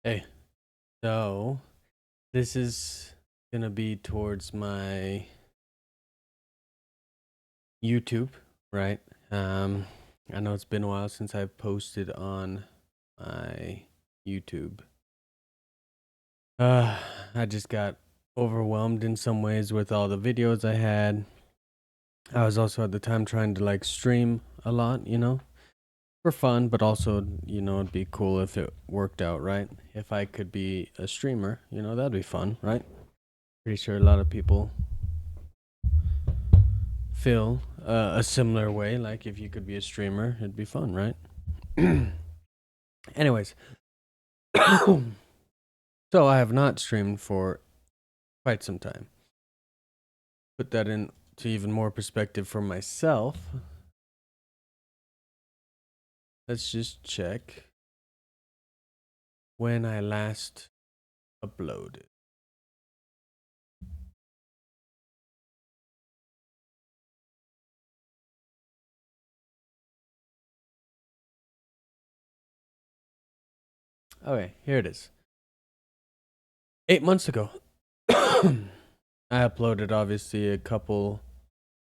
Hey, so this is gonna be towards my YouTube, right? Um, I know it's been a while since I've posted on my YouTube. Uh, I just got overwhelmed in some ways with all the videos I had. I was also at the time trying to like stream a lot, for fun, but also, it'd be cool if it worked out, right? If I could be a streamer, that'd be fun, right? Pretty sure a lot of people feel a similar way. Like if you could be a streamer, it'd be fun, right? Anyways, so I have not streamed for quite some time. Put that into even more perspective for myself. Let's just check when I last uploaded. Okay, here it is. 8 months ago. I uploaded obviously a couple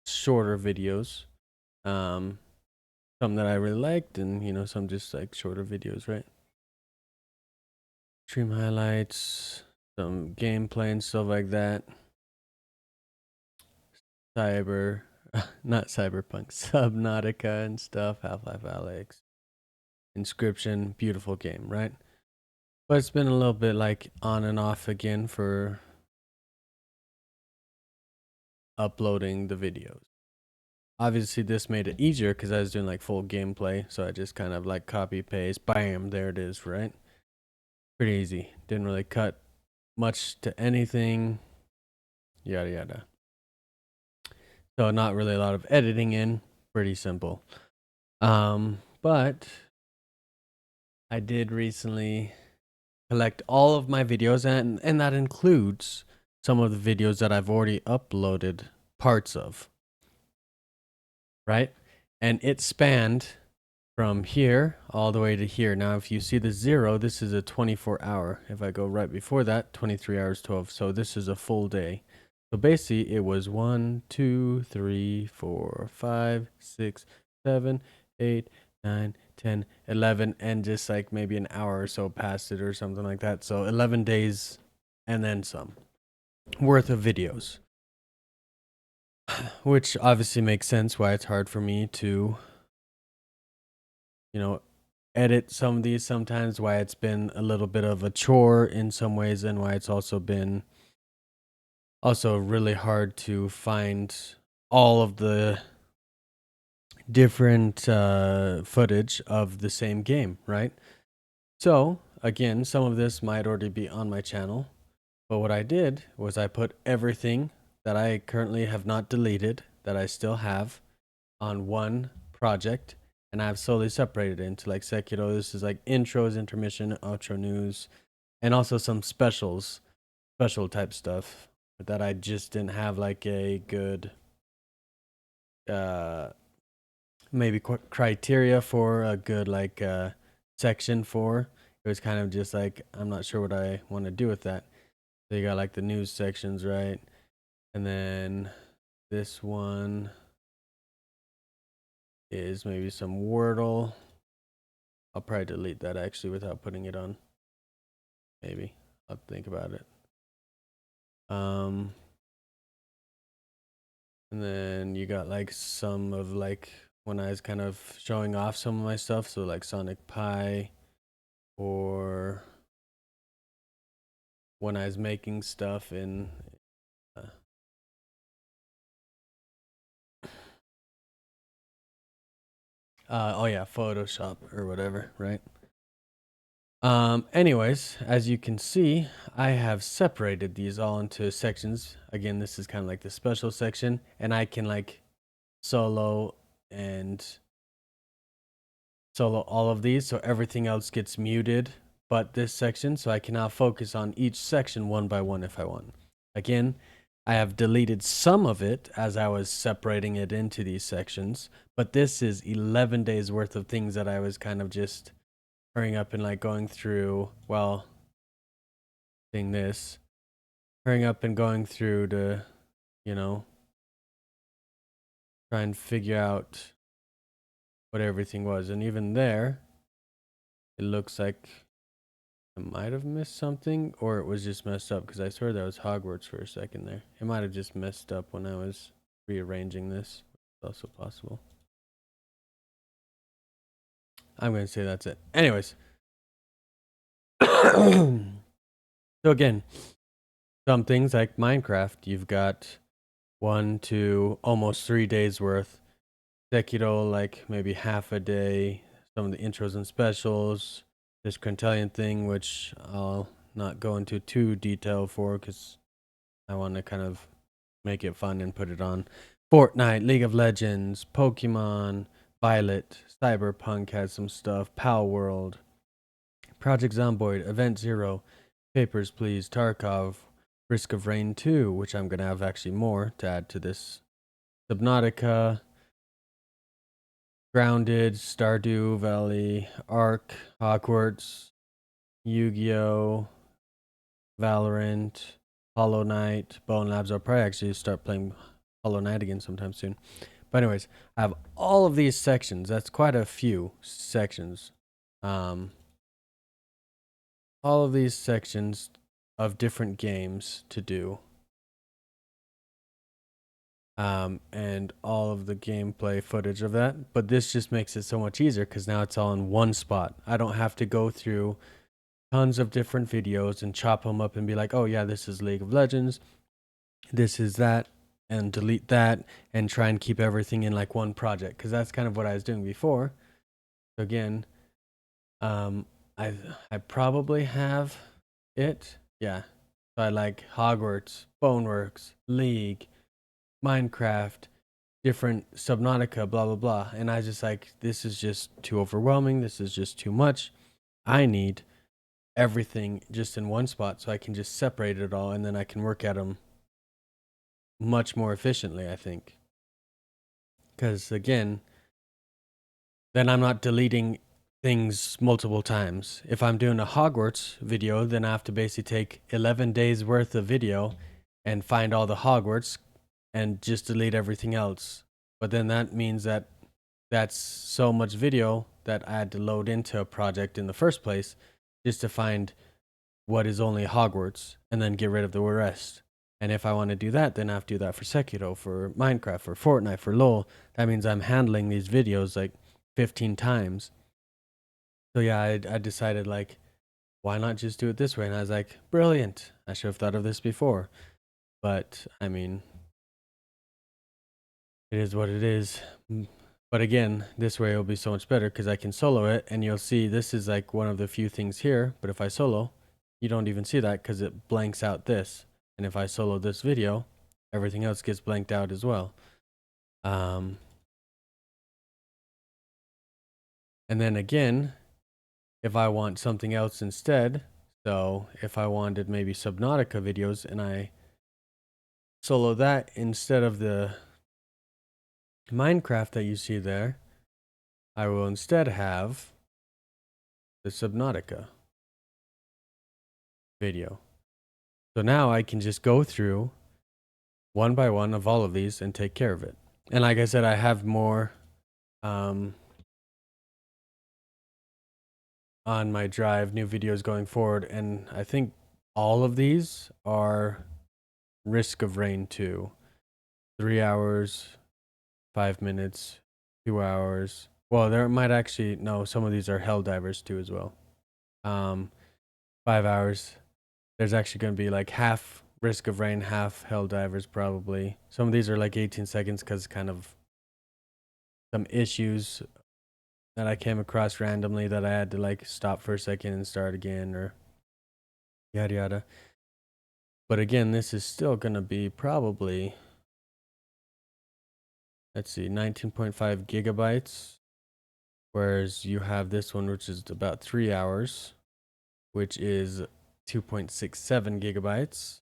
shorter videos. Some that I really liked and some just like shorter videos, right? Stream highlights, some gameplay and stuff like that. Cyber, not Cyberpunk, Subnautica and stuff, Half-Life Alyx, Inscription, beautiful game, right? But it's been a little bit like on and off again for uploading the videos. Obviously, this made it easier because I was doing like full gameplay, so I just kind of like copy paste, bam, there it is, right? Pretty easy. Didn't really cut much to anything, yada yada. So not really a lot of editing in, pretty simple. But I did recently collect all of my videos, and that includes some of the videos that I've already uploaded parts of, right? And it spanned from here all the way to here. Now, if you see the 0, this is a 24-hour. If I go right before that, 23 hours 12. So this is a full day. So basically, it was 1, 2, 3, 4, 5, 6, 7, 8, 9, 10, 11, and just like maybe an hour or so past it or something like that. So 11 days and then some worth of videos, which obviously makes sense why it's hard for me to, you know, edit some of these sometimes, why it's been a little bit of a chore in some ways, and why it's also been really hard to find all of the different footage of the same game, right? So again, some of this might already be on my channel, but what I did was I put everything that I currently have not deleted that I still have on one project, and I've slowly separated it into like Sekiro. This is like intros, intermission, outro news, and also some special type stuff that I just didn't have like a good uh maybe criteria for a good like section for. It was kind of just like I'm not sure what I want to do with that. So you got like the news sections, right? And then this one is maybe some Wordle. I'll probably delete that actually without putting it on. Maybe I'll think about it. And then you got like some of like when I was kind of showing off some of my stuff, so like Sonic Pi, or when I was making stuff in uh, oh yeah, Photoshop or whatever, right? Anyways, as you can see, I have separated these all into sections. Again, this is kind of like the special section, and I can like solo and solo all of these, so everything else gets muted but this section, so I can now focus on each section one by one if I want. Again, I have deleted some of it as I was separating it into these sections, but this is 11 days worth of things that I was kind of just hurrying up and like going through, well, seeing this, hurrying up and going through to, try and figure out what everything was. And even there, it looks like I might have missed something, or it was just messed up, because I swear that was Hogwarts for a second there. It might have just messed up when I was rearranging this. It's also possible. I'm going to say that's it. Anyways. So again, some things like Minecraft, you've got 1 to almost 3 days worth. Sekiro, like maybe half a day. Some of the intros and specials. This Quintilian thing, which I'll not go into too detail for, because I want to kind of make it fun and put it on. Fortnite, League of Legends, Pokemon, Violet, Cyberpunk has some stuff, Pal World, Project Zomboid, Event Zero, Papers, Please, Tarkov, Risk of Rain 2, which I'm going to have actually more to add to this. Subnautica, Grounded, Stardew Valley, Ark, Hogwarts, Yu-Gi-Oh, Valorant, Hollow Knight, Bone Labs. I'll probably actually start playing Hollow Knight again sometime soon. But anyways, I have all of these sections. That's quite a few sections. All of these sections of different games to do. And all of the gameplay footage of that. But this just makes it so much easier, because now it's all in one spot. I don't have to go through tons of different videos and chop them up and be like, oh yeah, this is League of Legends, this is that, and delete that, and try and keep everything in like one project, because that's kind of what I was doing before. So again, I probably have it. Yeah. So I like Hogwarts, Boneworks, League, Minecraft, different Subnautica, blah blah blah. And I just like, this is just too overwhelming. This is just too much. I need everything just in one spot, so I can just separate it all, and then I can work at them much more efficiently, I think. Because again, then I'm not deleting things multiple times. If I'm doing a Hogwarts video, then I have to basically take 11 days worth of video and find all the Hogwarts and just delete everything else. But then that means that that's so much video that I had to load into a project in the first place just to find what is only Hogwarts and then get rid of the rest. And if I want to do that, then I have to do that for Sekiro, for Minecraft, for Fortnite, for LoL. That means I'm handling these videos like 15 times. So yeah, I decided like, why not just do it this way? And I was like, brilliant. I should have thought of this before. But I mean, it is what it is. But again, this way it'll be so much better, because I can solo it, and you'll see this is like one of the few things here. But if I solo, you don't even see that, because it blanks out this. And if I solo this video, everything else gets blanked out as well. And then again, if I want something else instead, so if I wanted maybe Subnautica videos and I solo that instead of the Minecraft that you see there, I will instead have the Subnautica video. So now I can just go through one by one of all of these and take care of it. And like I said, I have more on my drive, new videos going forward. And I think all of these are Risk of Rain 2. 3 hours, 5 minutes, 2 hours. Well, there might actually, no, some of these are helldivers too as well. 5 hours. There's actually going to be like half Risk of Rain, half helldivers probably. Some of these are like 18 seconds, because kind of some issues that I came across randomly that I had to like stop for a second and start again, or yada yada. But again, this is still going to be probably, let's see, 19.5 gigabytes. Whereas you have this one, which is about 3 hours, which is 2.67 gigabytes.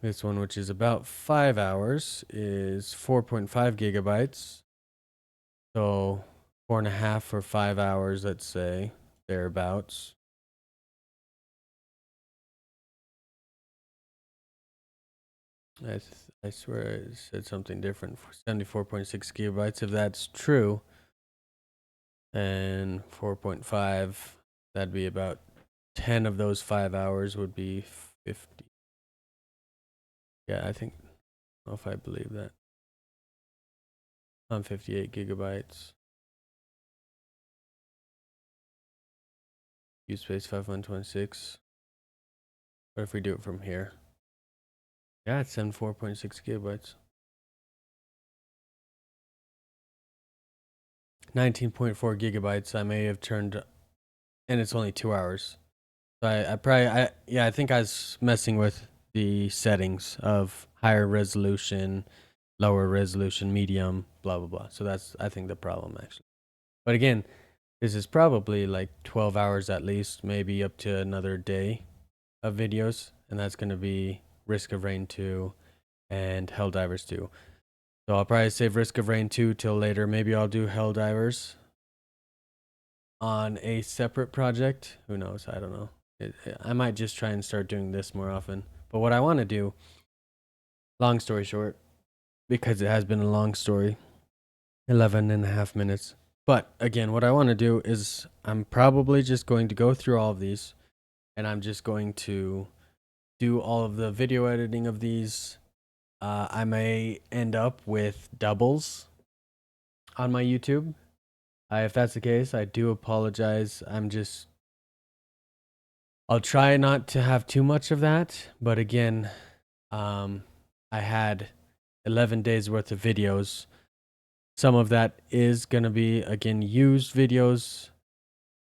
This one, which is about 5 hours, is 4.5 gigabytes. So 4.5 or 5 hours, let's say, thereabouts. I swear it said something different. 74.6 gigabytes. If that's true, and 4.5, that'd be about 10 of those 5 hours would be 50. Yeah, I think, I don't know if I believe that. On 58 gigabytes. Use space 526. What if we do it from here? Yeah, it's 74.6 gigabytes. 19.4 gigabytes. I may have turned, and it's only 2 hours. So I think I was messing with the settings of higher resolution, lower resolution, medium, blah, blah, blah. So that's, I think, the problem actually. But again, this is probably like 12 hours at least, maybe up to another day of videos. And that's going to be Risk of Rain 2 and Helldivers 2. So I'll probably save Risk of Rain 2 till later. Maybe I'll do Helldivers on a separate project. Who knows? I don't know. I might just try and start doing this more often. But what I want to do, long story short, because it has been a long story, 11 and a half minutes. But again, what I want to do is I'm probably just going to go through all of these and I'm just going to do all of the video editing of these. I may end up with doubles on my YouTube. If that's the case, I do apologize. I'll try not to have too much of that. But again, I had 11 days worth of videos. Some of that is going to be, again, used videos,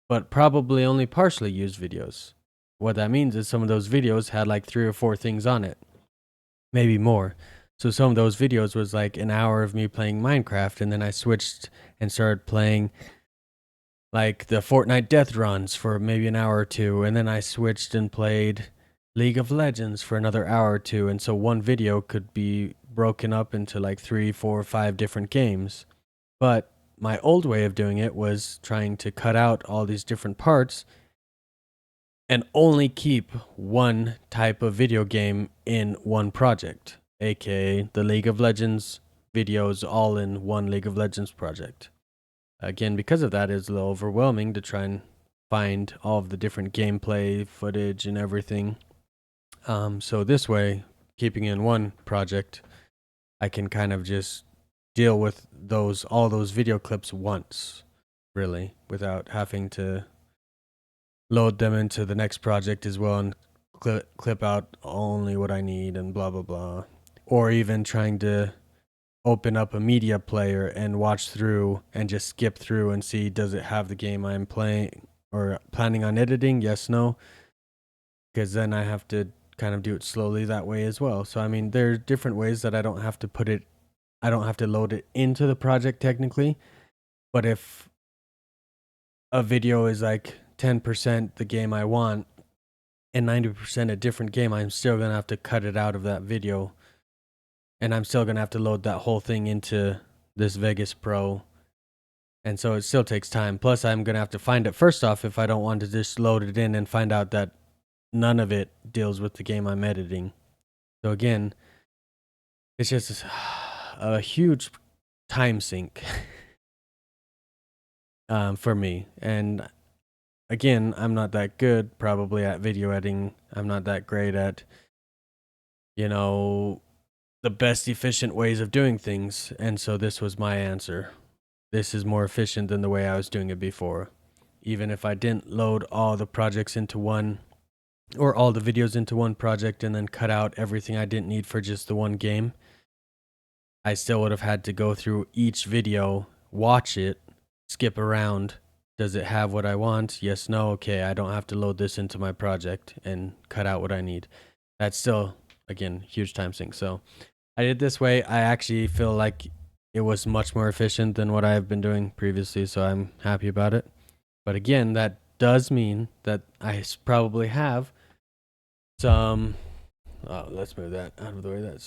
but probably only partially used videos. What that means is some of those videos had like 3 or 4 things on it, maybe more. So some of those videos was like an hour of me playing Minecraft, and then I switched and started playing like the Fortnite death runs for maybe an hour or two, and then I switched and played League of Legends for another hour or two, and so one video could be broken up into like 3, 4, 5 different games. But my old way of doing it was trying to cut out all these different parts and only keep one type of video game in one project, aka the League of Legends videos all in one League of Legends project. Again, because of that, it's a little overwhelming to try and find all of the different gameplay footage and everything. So this way, keeping in one project, I can kind of just deal with all those video clips once, really, without having to load them into the next project as well and clip out only what I need and blah blah blah. Or even trying to open up a media player and watch through and just skip through and see, does it have the game I'm playing or planning on editing? Yes, no. Because then I have to kind of do it slowly that way as well. So I mean, there are different ways that I don't have to load it into the project technically. But if a video is like 10% the game I want and 90% a different game, I'm still going to have to cut it out of that video. And I'm still going to have to load that whole thing into this Vegas Pro. And so it still takes time. Plus, I'm going to have to find it first off if I don't want to just load it in and find out that none of it deals with the game I'm editing. So again, it's just a huge time sink for me. And again, I'm not that good probably at video editing. I'm not that great at, the best efficient ways of doing things. And so this was my answer. This is more efficient than the way I was doing it before. Even if I didn't load all the projects into one or all the videos into one project and then cut out everything I didn't need for just the one game, I still would have had to go through each video, watch it, skip around. Does it have what I want? Yes, no. Okay, I don't have to load this into my project and cut out what I need. That's still, again, huge time sink. So I did this way. I actually feel like it was much more efficient than what I've been doing previously, so I'm happy about it. But again, that does mean that I probably have some. Oh, let's move that out of the way.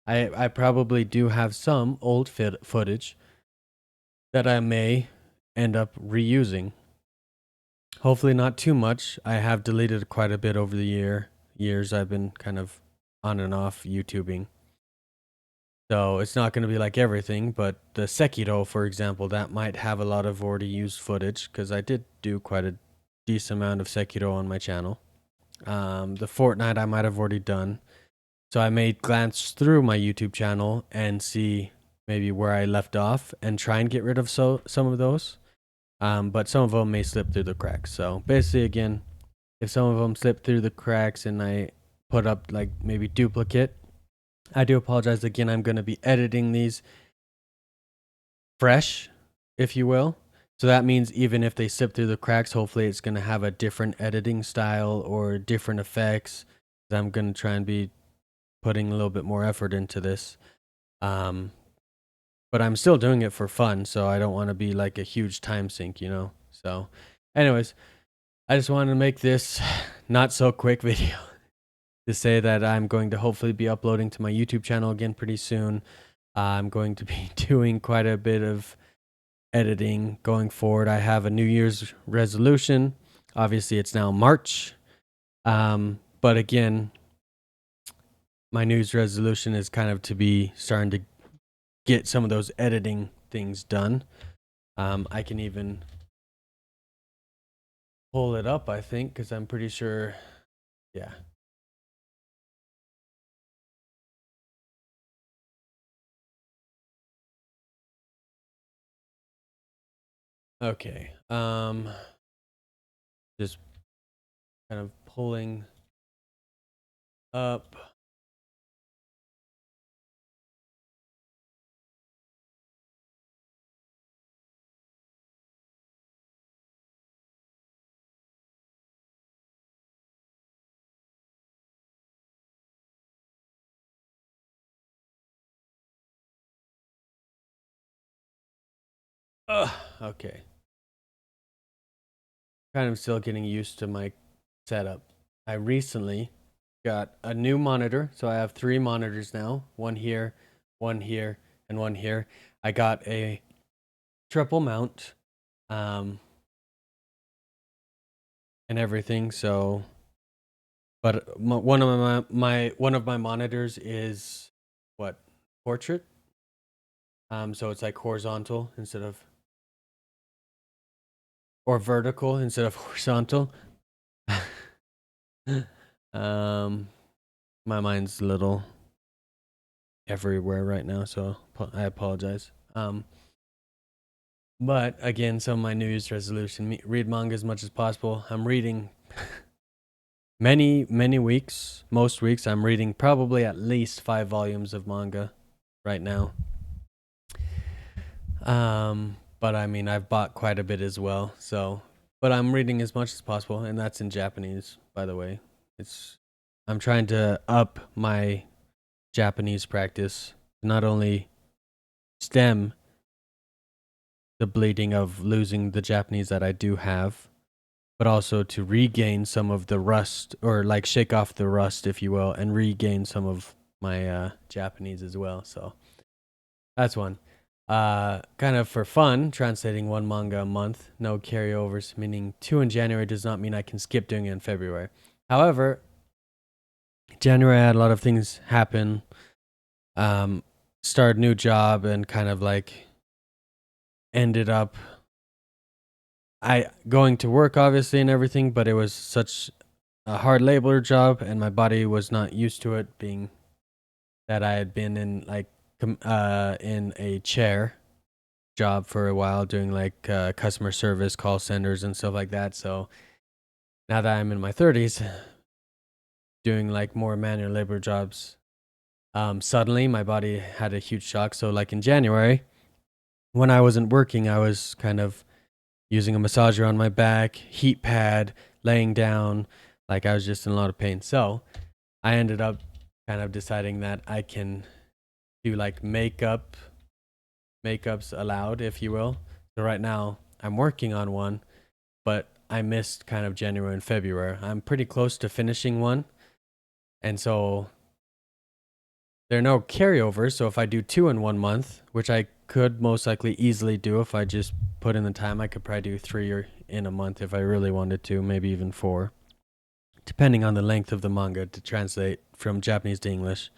I probably do have some old footage that I may end up reusing. Hopefully not too much. I have deleted quite a bit over the years. I've been kind of on and off YouTubing. So it's not going to be like everything, but the Sekiro, for example, that might have a lot of already used footage because I did do quite a decent amount of Sekiro on my channel. The Fortnite I might have already done. So I may glance through my YouTube channel and see maybe where I left off and try and get rid of some of those. But some of them may slip through the cracks. So basically, again, if some of them slip through the cracks and I put up like maybe duplicate, I do apologize again. I'm going to be editing these fresh, if you will. So that means even if they slip through the cracks, hopefully it's going to have a different editing style or different effects. I'm going to try and be putting a little bit more effort into this. But I'm still doing it for fun, so I don't want to be like a huge time sink, you know? So, anyways, I just wanted to make this not so quick video to say that I'm going to hopefully be uploading to my YouTube channel again pretty soon. I'm going to be doing quite a bit of editing going forward. I have a New Year's resolution. Obviously, it's now March. But again, my New Year's resolution is kind of to be starting to get some of those editing things done. I can even pull it up, I think, because I'm pretty sure, yeah. Okay. Just kind of pulling up. Okay. Kind of still getting used to my setup. I recently got a new monitor, so I have 3 monitors now. One here, and one here. I got a triple mount, and everything. So, but one of my monitors is what, portrait. So it's like horizontal instead of, or vertical instead of horizontal. My mind's a little everywhere right now, so I apologize. But again, some of my New Year's resolution: read manga as much as possible. I'm reading many weeks. Most weeks, I'm reading probably at least 5 volumes of manga right now. But I mean, I've bought quite a bit as well. So, but I'm reading as much as possible, and that's in Japanese, by the way. I'm trying to up my Japanese practice, not only stem the bleeding of losing the Japanese that I do have, but also to regain some of the rust, or like shake off the rust, if you will, and regain some of my Japanese as well. So that's one. Kind of for fun, translating 1 manga a month, no carryovers, meaning 2 in January does not mean I can skip doing it in February. However, January I had a lot of things happen. Started a new job and kind of like ended up going to work obviously and everything, but it was such a hard labor job and my body was not used to it, being that I had been in like in a chair job for a while doing like customer service, call centers and stuff like that. So now that I'm in my 30s doing like more manual labor jobs, suddenly my body had a huge shock. So like in January when I wasn't working, I was kind of using a massager on my back, heat pad, laying down, like I was just in a lot of pain. So I ended up kind of deciding that I can do like makeups allowed, if you will. So right now I'm working on one, but I missed kind of January and February. I'm pretty close to finishing one. And so there are no carryovers. So if I do 2 in 1 month, which I could most likely easily do if I just put in the time, I could probably do 3 in a month if I really wanted to, maybe even 4, depending on the length of the manga to translate from Japanese to English.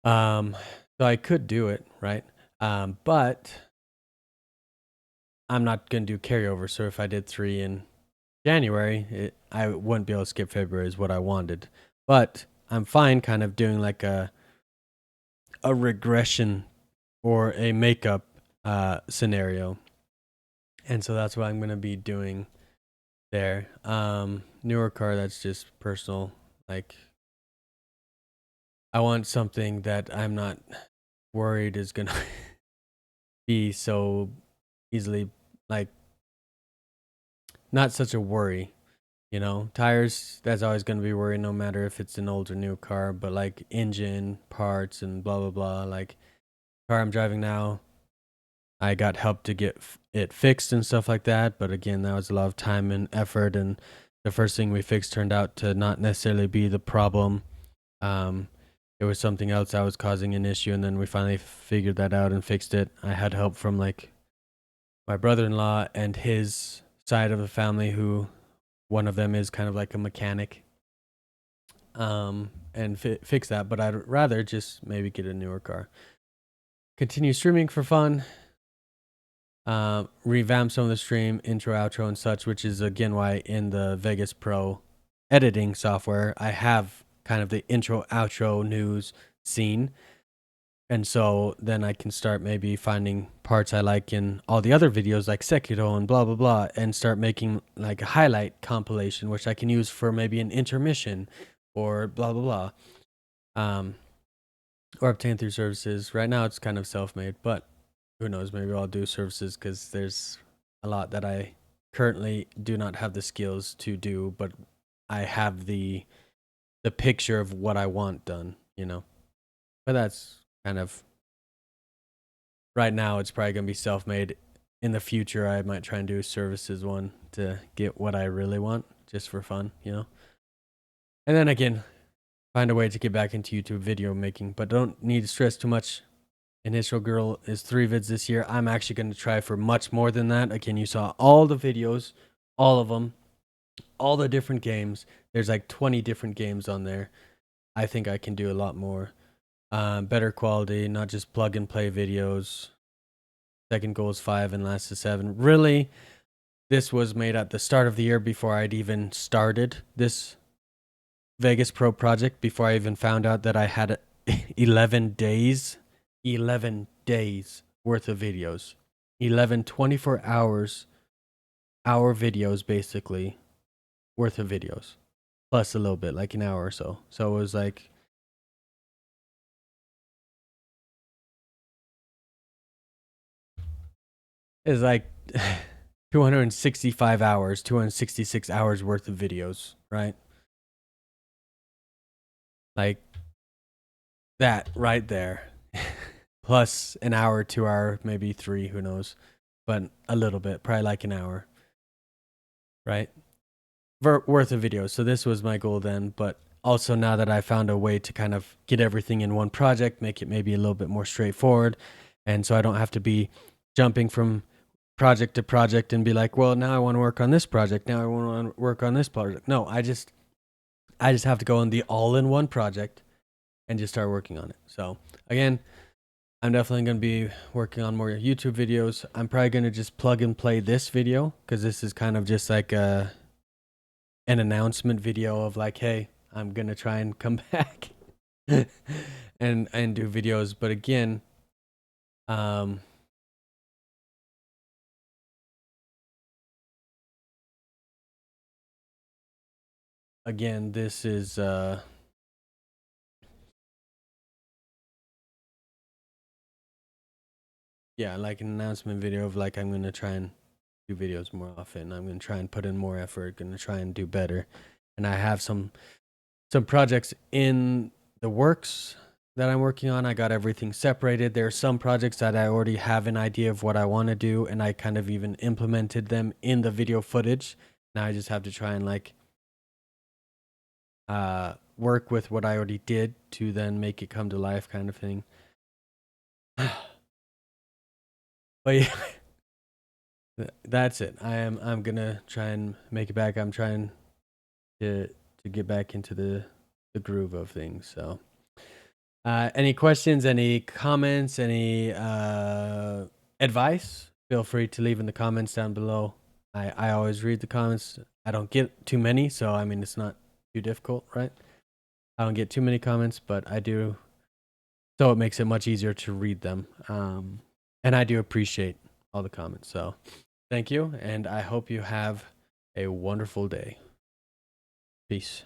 So I could do it, right? But I'm not gonna do carryover. So if I did 3 in January, I wouldn't be able to skip February is what I wanted. But I'm fine kind of doing like a regression or a makeup scenario. And so that's what I'm gonna be doing there. Newer car, that's just personal. Like I want something that I'm not worried is gonna be so easily, like, not such a worry. You know, tires, that's always going to be worry no matter if it's an old or new car, but like engine parts and blah blah blah. Like car I'm driving now, I got help to get it fixed and stuff like that, but again, that was a lot of time and effort, and the first thing we fixed turned out to not necessarily be the problem. um it was something else that was causing an issue, and then we finally figured that out and fixed it. I had help from like my brother-in-law and his side of the family, who one of them is kind of like a mechanic, and fix that. But I'd rather just maybe get a newer car, continue streaming for fun, revamp some of the stream intro, outro, and such, which is again why in the Vegas Pro editing software I have kind of the intro, outro, news scene. And so then I can start maybe finding parts I like in all the other videos like Sekiro and blah blah blah, and start making like a highlight compilation which I can use for maybe an intermission or blah blah blah. Or obtain through services. Right now it's kind of self-made, but who knows, maybe I'll do services because there's a lot that I currently do not have the skills to do, but I have the picture of what I want done, you know. But that's kind of right now. It's probably gonna be self-made. In the future, I might try and do a services one to get what I really want, just for fun, you know. And then again, find a way to get back into YouTube video making, but don't need to stress too much. Initial goal is 3 vids this year. I'm actually going to try for much more than that. Again, you saw all the videos, all of them, all the different games. There's like 20 different games on there. I think I can do a lot more. Better quality, not just plug and play videos. Second goal is 5 and last is 7. Really, this was made at the start of the year before I'd even started this Vegas Pro project, before I even found out that I had 11 days 11 days worth of videos. 11 24 hours videos basically worth of videos, plus a little bit like an hour or so. So it was like, it's like 265 hours, 266 hours worth of videos, right? Like that right there. Plus an hour, 2 hour, maybe 3, who knows, but a little bit, probably like an hour, right? Worth of videos. So this was my goal then, but also now that I found a way to kind of get everything in one project, make it maybe a little bit more straightforward, and so I don't have to be jumping from project to project and be like, well, now I want to work on this project, now I want to work on this project. No, I just have to go in the all-in-one project and just start working on it. So again, I'm definitely going to be working on more YouTube videos. I'm probably going to just plug and play this video because this is kind of just like an announcement video of like, hey, I'm going to try and come back and do videos. But again, this is yeah, like an announcement video of like, I'm going to try and do videos more often. I'm going to try and put in more effort, going to try and do better. And I have some projects in the works that I'm working on. I got everything separated. There are some projects that I already have an idea of what I want to do, and I kind of even implemented them in the video footage. Now I just have to try and like work with what I already did to then make it come to life, kind of thing. But yeah, that's it. I'm gonna try and make it back. I'm trying to get back into the groove of things. So, any questions, any comments, any advice? Feel free to leave in the comments down below. I always read the comments. I don't get too many, so I mean it's not too difficult, right? I don't get too many comments, but I do, so it makes it much easier to read them. And I do appreciate all the comments. So thank you, and I hope you have a wonderful day. Peace.